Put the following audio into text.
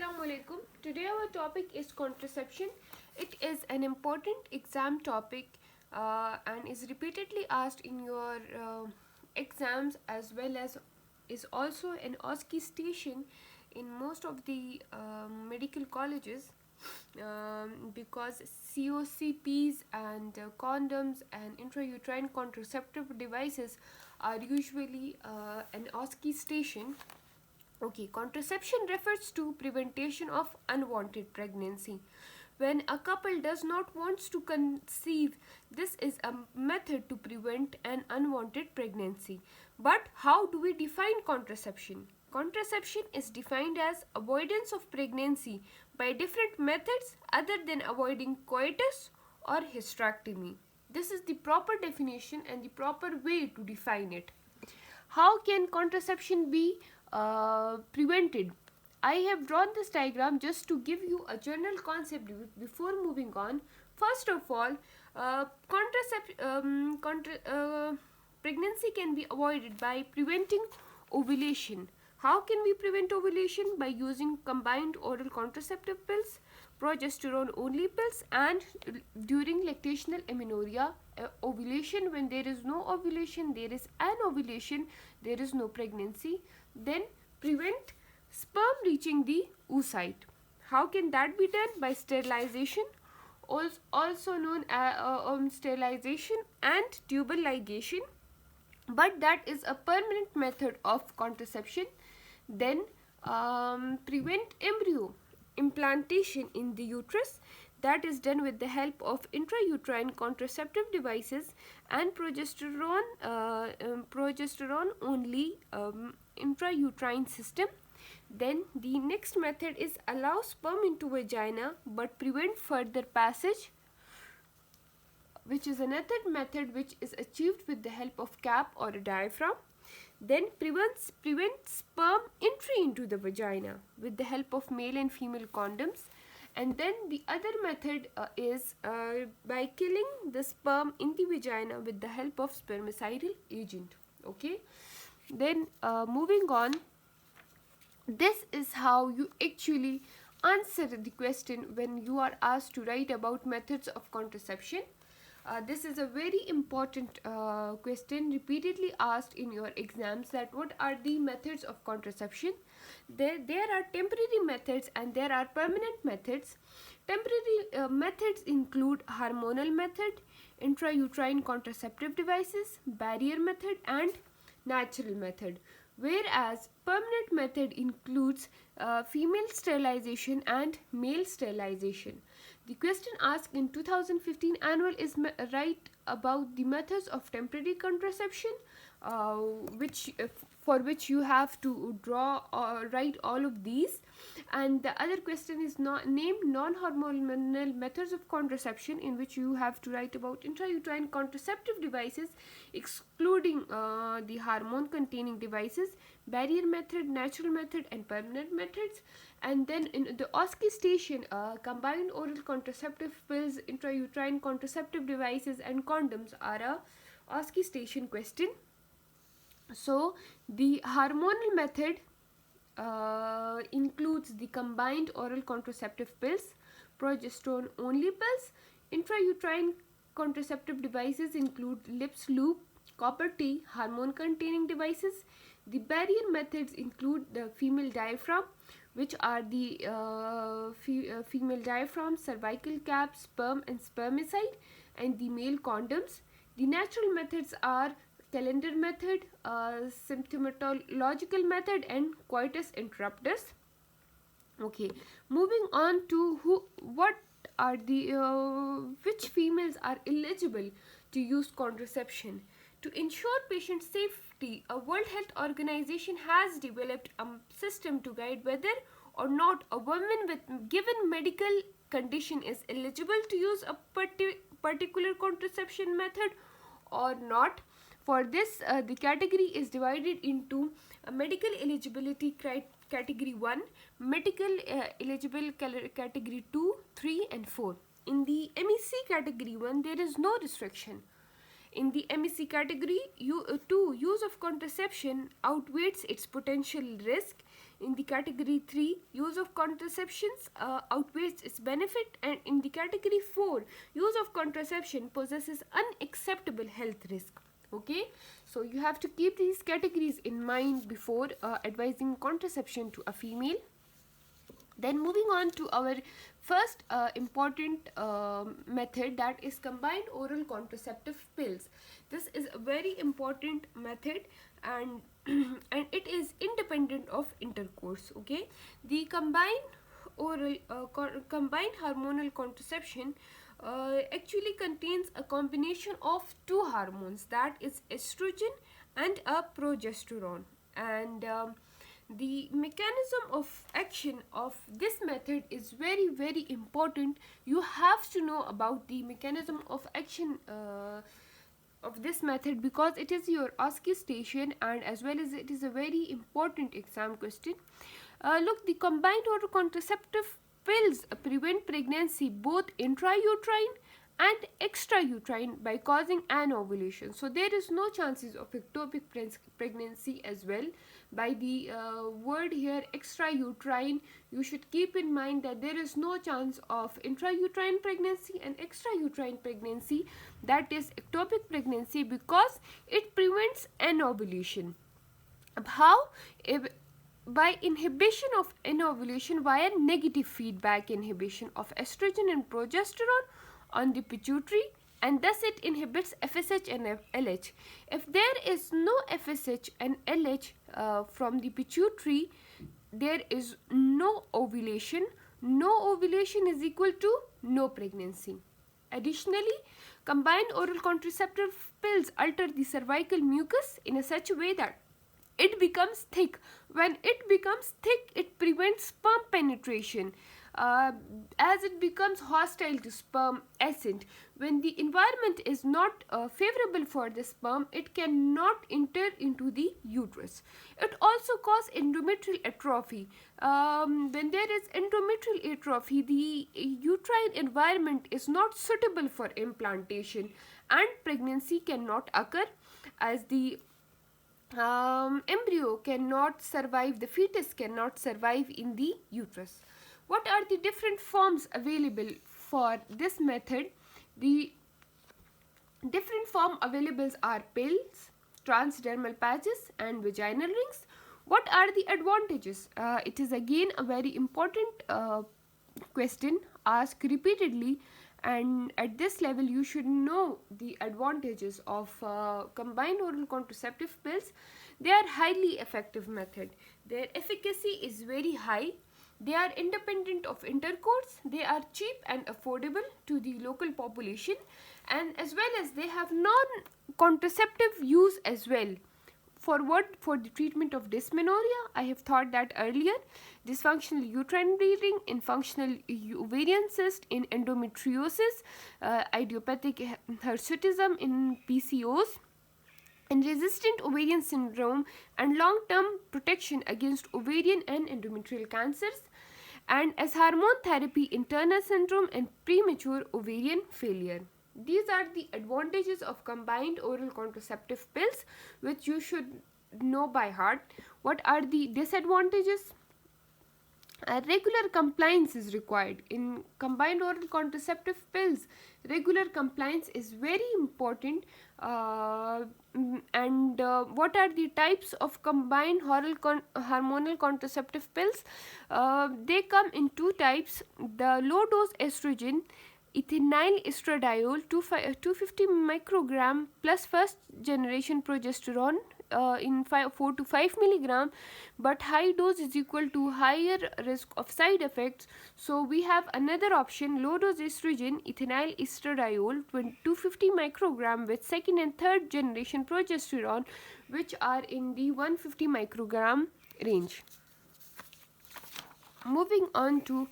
Assalamu alaikum. Today our topic is contraception. It is an important exam topic and is repeatedly asked in your exams, as well as is also an OSCE station in most of the medical colleges, because COCPs and condoms and intrauterine contraceptive devices are usually an OSCE station. Okay, contraception refers to prevention of unwanted pregnancy. When a couple does not want to conceive, this is a method to prevent an unwanted pregnancy. But how do we define contraception? Contraception is defined as avoidance of pregnancy by different methods other than avoiding coitus or hysterectomy. This is the proper definition and the proper way to define it. How can contraception be prevented? I have drawn this diagram just to give you a general concept before moving on. First of all, pregnancy can be avoided by preventing ovulation. How can we prevent ovulation? By using combined oral contraceptive pills, progesterone only pills, and during lactational amenorrhea, ovulation. When there is no ovulation, there is anovulation, there is no pregnancy. Then prevent sperm reaching the oocyte. How can that be done? By sterilization, also known as sterilization and tubal ligation, but that is a permanent method of contraception. Then prevent embryo implantation in the uterus. That is done with the help of intrauterine contraceptive devices and progesterone only intrauterine system. Then the next method is allow sperm into vagina but prevent further passage, which is another method which is achieved with the help of cap or a diaphragm. Then prevent sperm entry into the vagina with the help of male and female condoms. And then the other method is by killing the sperm in the vagina with the help of spermicidal agent. Okay. Then moving on, this is how you actually answer the question when you are asked to write about methods of contraception. This is a very important question repeatedly asked in your exams, that what are the methods of contraception. There are temporary methods and there are permanent methods. Temporary methods include hormonal method, intrauterine contraceptive devices, barrier method, and natural method. Whereas permanent method includes female sterilization and male sterilization. The question asked in 2015 annual is write about the methods of temporary contraception, which for which you have to draw or write all of these. And the other question is name non-hormonal methods of contraception, in which you have to write about intrauterine contraceptive devices excluding the hormone containing devices, barrier method, natural method, and permanent methods. And then in the OSCE station, combined oral contraceptive pills, intrauterine contraceptive devices, and condoms are a OSCE station question. So the hormonal method includes the combined oral contraceptive pills, progesterone only pills. Intrauterine contraceptive devices include lips loop, copper T, hormone containing devices. The barrier methods include the female diaphragm, which are the female diaphragm, cervical cap, sperm and spermicide, and the male condoms. The natural methods are calendar method, symptomatological method, and coitus interruptus. Okay, moving on to what are the which females are eligible to use contraception. To ensure patient safety, a World Health Organization has developed a system to guide whether or not a woman with given medical condition is eligible to use a particular contraception method or not. For this, the category is divided into medical eligibility category 1, medical eligible category 2, 3 and 4. In the MEC category 1, there is no restriction. In the MEC category 2, use of contraception outweighs its potential risk. In the category 3, use of contraceptions outweighs its benefit, and in the category 4, use of contraception possesses unacceptable health risk. Okay, so you have to keep these categories in mind before advising contraception to a female. Then moving on to our first important method, that is combined oral contraceptive pills. This is a very important method, and and it is independent of intercourse. Okay, the combined hormonal contraception actually contains a combination of two hormones, that is estrogen and a progesterone. And the mechanism of action of this method is very important. You have to know about the mechanism of action of this method, because it is your ASCII station, and as well as it is a very important exam question. Look, the combined oral contraceptive pills prevent pregnancy both intrauterine and extrauterine by causing anovulation. So there is no chances of ectopic pregnancy as well. By the word here extrauterine, you should keep in mind that there is no chance of intrauterine pregnancy and extrauterine pregnancy, that is ectopic pregnancy, because it prevents anovulation. How? By inhibition of anovulation via negative feedback inhibition of estrogen and progesterone on the pituitary, and thus it inhibits FSH and LH. If there is no FSH and LH from the pituitary, there is no ovulation. No ovulation is equal to no pregnancy. Additionally, combined oral contraceptive pills alter the cervical mucus in a such a way that it becomes thick. When it becomes thick, it prevents sperm penetration. As it becomes hostile to sperm ascent, when the environment is not favorable for the sperm, it cannot enter into the uterus. It also causes endometrial atrophy. When there is endometrial atrophy, the uterine environment is not suitable for implantation, and pregnancy cannot occur, as the embryo cannot survive, the fetus cannot survive in the uterus. What are the different forms available for this method? The different form available are pills, transdermal patches, and vaginal rings. What are the advantages? It is again a very important question asked repeatedly, and at this level you should know the advantages of combined oral contraceptive pills. They are highly effective method. Their efficacy is very high. They are independent of intercourse. They are cheap and affordable to the local population, and as well as they have non-contraceptive use as well. For what? For the treatment of dysmenorrhea, I have thought that earlier. Dysfunctional uterine bleeding, in functional ovarian cyst, in endometriosis, idiopathic hirsutism, in PCOS, and resistant ovarian syndrome, and long-term protection against ovarian and endometrial cancers, and as hormone therapy in Turner syndrome and premature ovarian failure. These are the advantages of combined oral contraceptive pills, which you should know by heart. What are the disadvantages? Regular compliance is required. In combined oral contraceptive pills, regular compliance is very important. What are the types of combined hormonal contraceptive pills? They come in two types. The low dose estrogen, ethinyl estradiol, 250 microgram, plus first generation progesterone in 4 to 5 milligram, but high dose is equal to higher risk of side effects. So we have another option, low dose estrogen, ethinyl estradiol, 250 microgram, with second and third generation progesterone, which are in the 150 microgram range. Moving on to